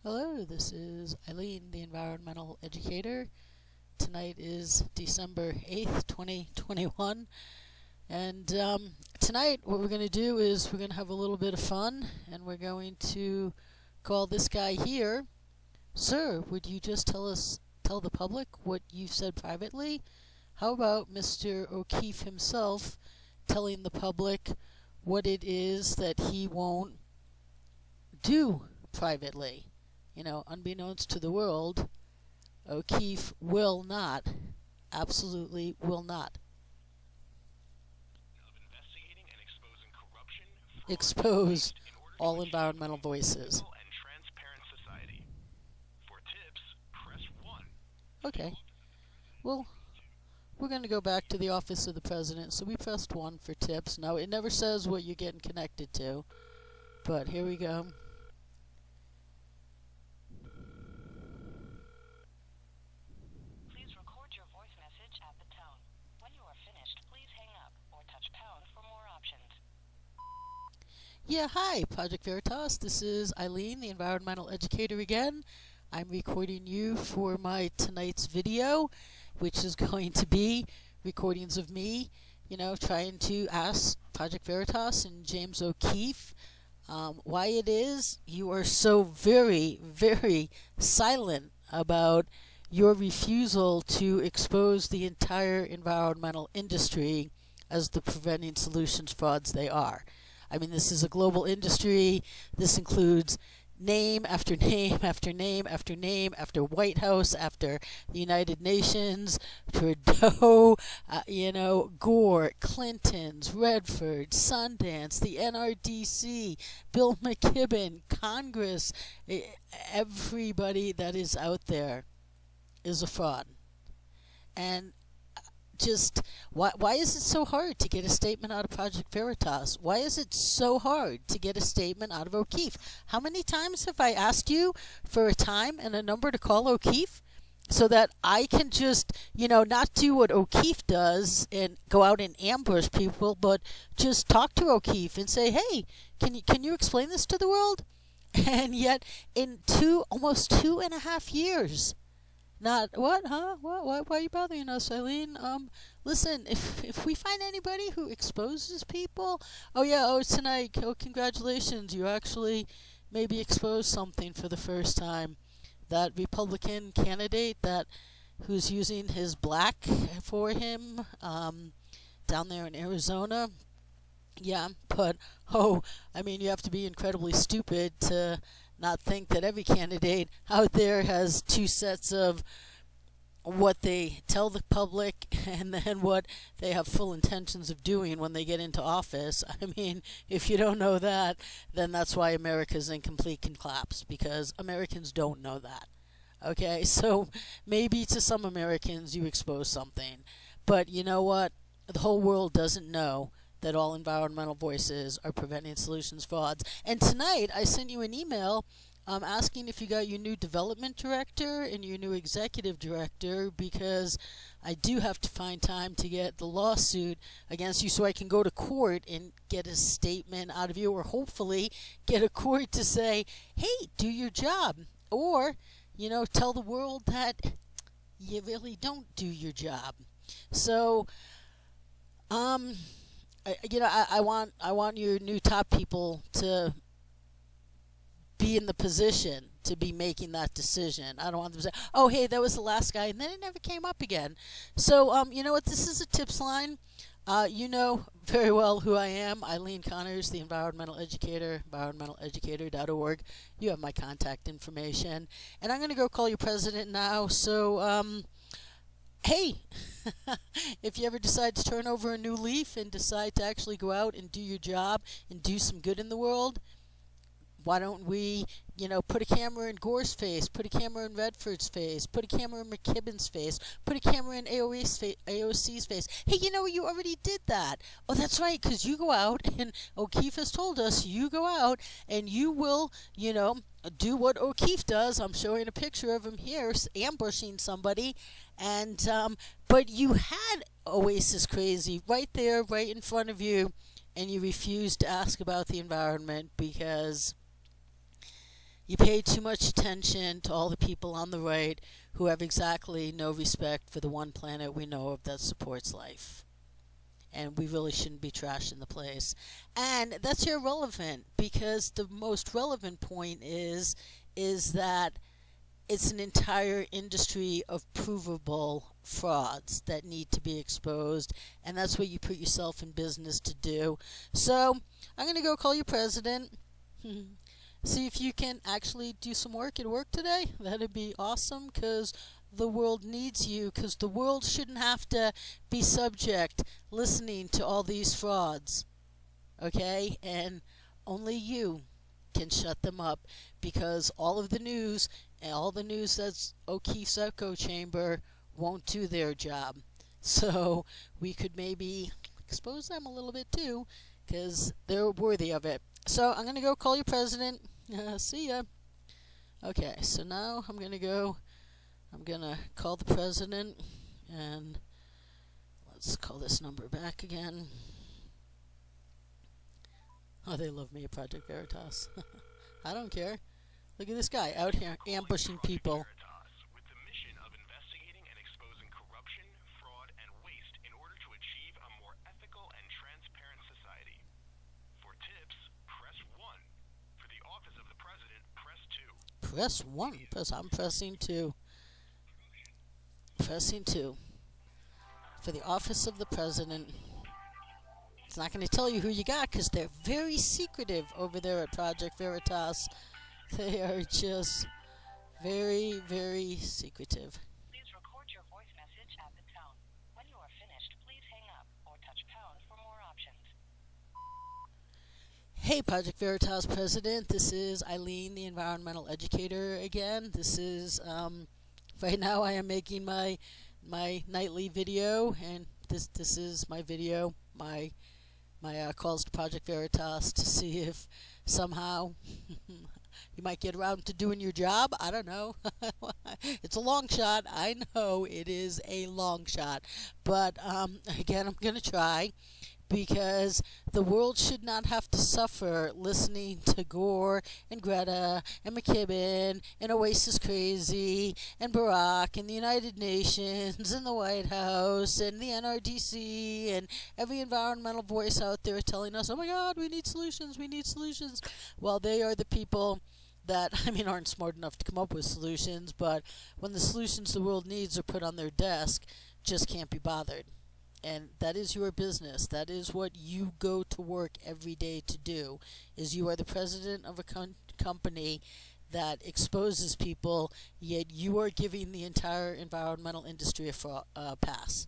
Hello, this is Eileen, the environmental educator. Tonight is December 8th, 2021. And tonight what we're going to do is we're going to have a little bit of fun, and we're going to call this guy here. Sir, would you just tell the public what you've said privately? How about Mr. O'Keefe himself telling the public what it is that he won't do privately? You know, unbeknownst to the world, O'Keefe will not, absolutely will not, investigating and exposing corruption, expose all environmental voices. and transparent society. For tips, press 1. Okay. Well, we're going to go back to the office of the president, so we pressed 1 for tips. Now, it never says what you're getting connected to, but here we go. Yeah, hi, Project Veritas. This is Eileen, the environmental educator again. I'm recording you for my tonight's video, which is going to be recordings of me, you know, trying to ask Project Veritas and James O'Keefe why it is you are so very, very silent about your refusal to expose the entire environmental industry as the preventing solutions frauds they are. I mean, this is a global industry. This includes name after name after name after name after White House, after the United Nations, Trudeau, Gore, Clinton's, Redford, Sundance, the NRDC, Bill McKibben, Congress. Everybody that is out there is a fraud. And just why is it so hard to get a statement out of Project Veritas? Why is it so hard to get a statement out of O'Keefe? How many times have I asked you for a time and a number to call O'Keefe so that I can just, not do what O'Keefe does and go out and ambush people, but just talk to O'Keefe and say, hey, can you explain this to the world? And yet in almost 2.5 years, not what, huh? What? Why are you bothering us, Eileen? Listen, if we find anybody who exposes people, tonight, congratulations, you actually maybe exposed something for the first time. That Republican candidate who's using his black for him, down there in Arizona. Yeah, but you have to be incredibly stupid to not think that every candidate out there has two sets of what they tell the public and then what they have full intentions of doing when they get into office. I mean, if you don't know that, then that's why America's in complete collapse, because Americans don't know that. Okay, so maybe to some Americans you expose something, but you know what? The whole world doesn't know that all environmental voices are preventing solutions frauds. And tonight I sent you an email asking if you got your new development director and your new executive director, because I do have to find time to get the lawsuit against you so I can go to court and get a statement out of you, or hopefully get a court to say, hey, do your job, or tell the world that you really don't do your job. So I want your new top people to be in the position to be making that decision. I don't want them to say, oh, hey, that was the last guy, and then it never came up again. So, you know what? This is a tips line. You know very well who I am, Eileen Connors, the environmental educator, environmentaleducator.org. You have my contact information. And I'm going to go call your president now. So, hey, if you ever decide to turn over a new leaf and decide to actually go out and do your job and do some good in the world, why don't we, put a camera in Gore's face, put a camera in Redford's face, put a camera in McKibben's face, put a camera in AOC's face. Hey, you already did that. Oh, that's right, because you go out, and O'Keefe has told us, you go out and you will, do what O'Keefe does. I'm showing a picture of him here, ambushing somebody. And but you had Oasis Crazy right there, right in front of you, and you refused to ask about the environment because You pay too much attention to all the people on the right who have exactly no respect for the one planet we know of that supports life. And we really shouldn't be trashing the place. And that's irrelevant, because the most relevant point is that it's an entire industry of provable frauds that need to be exposed, and that's what you put yourself in business to do. So I'm going to go call you president. See if you can actually do some work at work today. That'd be awesome, because the world needs you, because the world shouldn't have to be subject listening to all these frauds. Okay? And only you can shut them up, because all of the news and all the news that's O'Keefe's echo chamber won't do their job. So we could maybe expose them a little bit too, because they're worthy of it. So I'm going to go call you president. See ya. Okay, so now I'm going to call the president, and let's call this number back again. Oh, they love me at Project Veritas. I don't care. Look at this guy out here ambushing people. With the mission of investigating and exposing corruption, fraud, and waste in order to achieve a more ethical and transparent society. For tips, press 1. For the office of the president, press 2. Press 1. I'm pressing 2. Pressing 2. For the office of the president. It's not going to tell you who you got, because they're very secretive over there at Project Veritas. They are just very, very secretive. Please record your voice message at the tone. When you are finished, please hang up or touch pound for more options. Hey, Project Veritas president. This is Eileen, the environmental educator again. This is, right now I am making my nightly video, and this is my video, my calls to Project Veritas to see if somehow you might get around to doing your job. I don't know. It's a long shot. I know it is a long shot. But again, I'm going to try, because the world should not have to suffer listening to Gore and Greta and McKibben and Oasis Crazy and Barack and the United Nations and the White House and the NRDC and every environmental voice out there telling us, oh my God, we need solutions, we need solutions. Well, they are the people that, aren't smart enough to come up with solutions, but when the solutions the world needs are put on their desk, just can't be bothered. And that is your business. That is what you go to work every day to do, is you are the president of a company that exposes people, yet you are giving the entire environmental industry a pass.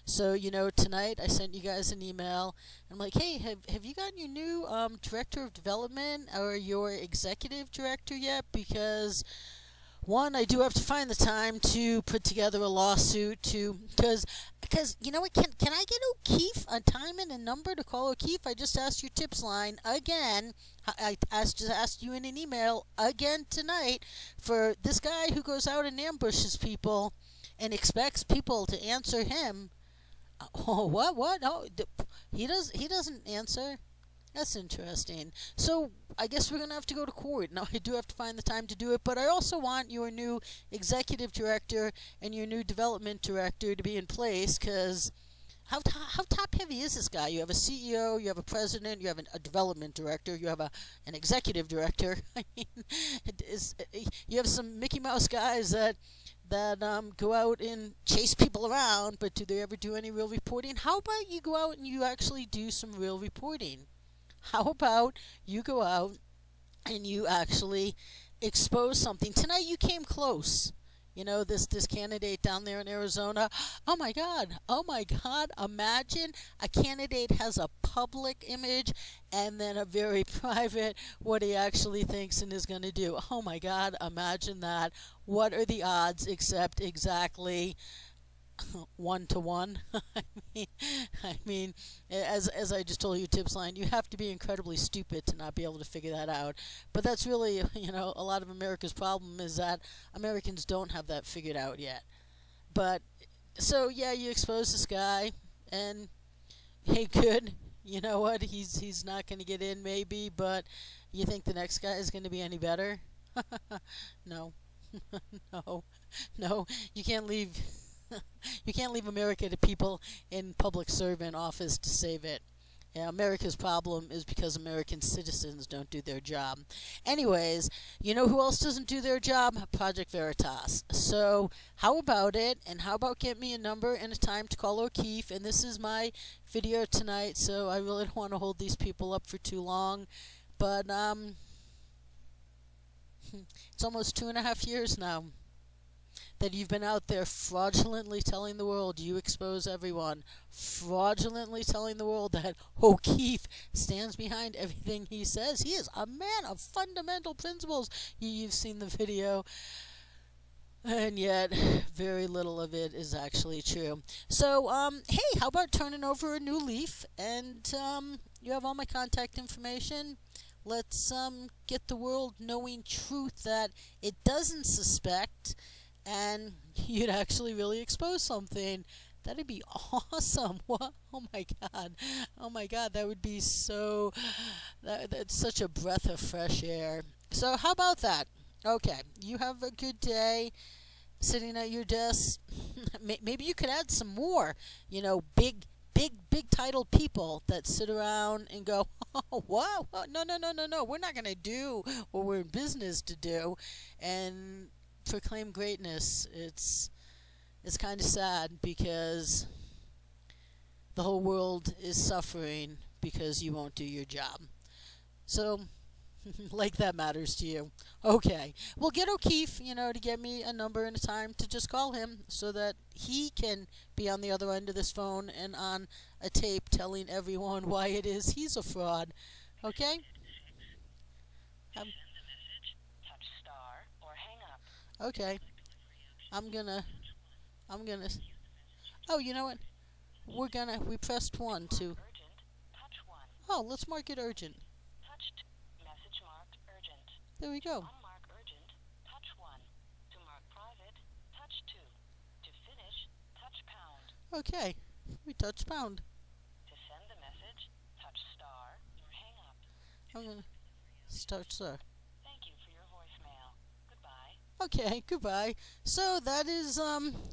So, tonight I sent you guys an email. I'm like, hey, have you gotten your new director of development or your executive director yet? Because one, I do have to find the time to put together a lawsuit because you know what? Can I get O'Keefe a time and a number to call O'Keefe? I just asked your tips line again. I just asked you in an email again tonight for this guy who goes out and ambushes people and expects people to answer him. Oh, what? Oh, he doesn't answer. That's interesting. So I guess we're going to have to go to court. Now, I do have to find the time to do it, but I also want your new executive director and your new development director to be in place, because how top-heavy is this guy? You have a CEO, you have a president, you have a development director, you have an executive director. You have some Mickey Mouse guys that go out and chase people around, but do they ever do any real reporting? How about you go out and you actually do some real reporting? How about you go out and you actually expose something? Tonight you came close. This candidate down there in Arizona. Oh my God. Imagine a candidate has a public image and then a very private, what he actually thinks and is going to do. Oh my God. Imagine that. What are the odds except exactly 1 to 1? I mean, as I just told you, tips line, you have to be incredibly stupid to not be able to figure that out. But that's really, a lot of America's problem is that Americans don't have that figured out yet. But so yeah, you expose this guy, and hey, good. You know what? He's not going to get in, maybe, but you think the next guy is going to be any better? No, no, no. You can't leave. You can't leave America to people in public servant office to save it. Yeah, America's problem is because American citizens don't do their job. Anyways, you know who else doesn't do their job? Project Veritas. So, how about it? And how about get me a number and a time to call O'Keefe? And this is my video tonight, so I really don't want to hold these people up for too long. But, it's almost 2.5 years now that you've been out there fraudulently telling the world you expose everyone, fraudulently telling the world that O'Keefe stands behind everything he says. He is a man of fundamental principles. You've seen the video, and yet very little of it is actually true. So, hey, how about turning over a new leaf, and you have all my contact information. Let's get the world knowing truth that it doesn't suspect, and you'd actually really expose something. That'd be awesome. What? Oh my god. Oh my god, that would be so that's such a breath of fresh air. So how about that? Okay, you have a good day sitting at your desk. Maybe you could add some more, big titled people that sit around and go, oh, wow, no, we're not going to do what we're in business to do, and proclaim greatness. It's kind of sad because the whole world is suffering because you won't do your job. So, like that matters to you. Okay. Well, get O'Keefe, to get me a number and a time to just call him so that he can be on the other end of this phone and on a tape telling everyone why it is he's a fraud. Okay? Send the message, touch star, or hang up. Okay. I'm gonna, oh, you know what? We pressed 1 to, Urgent, touch 1. oh, let's mark it urgent. Touch 2. Message marked urgent. There we go. Unmark urgent, touch 1. To mark private, touch 2. To finish, touch pound. Okay. We touched pound. To send the message, touch star, or hang up. I'm gonna start, sir. Thank you for your voicemail. Goodbye. Okay, goodbye. So that is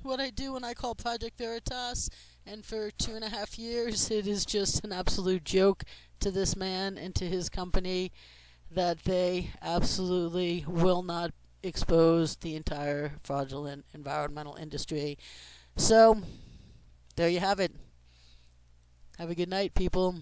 what I do when I call Project Veritas, and for 2.5 years it is just an absolute joke to this man and to his company that they absolutely will not expose the entire fraudulent environmental industry. So there you have it. Have a good night, people.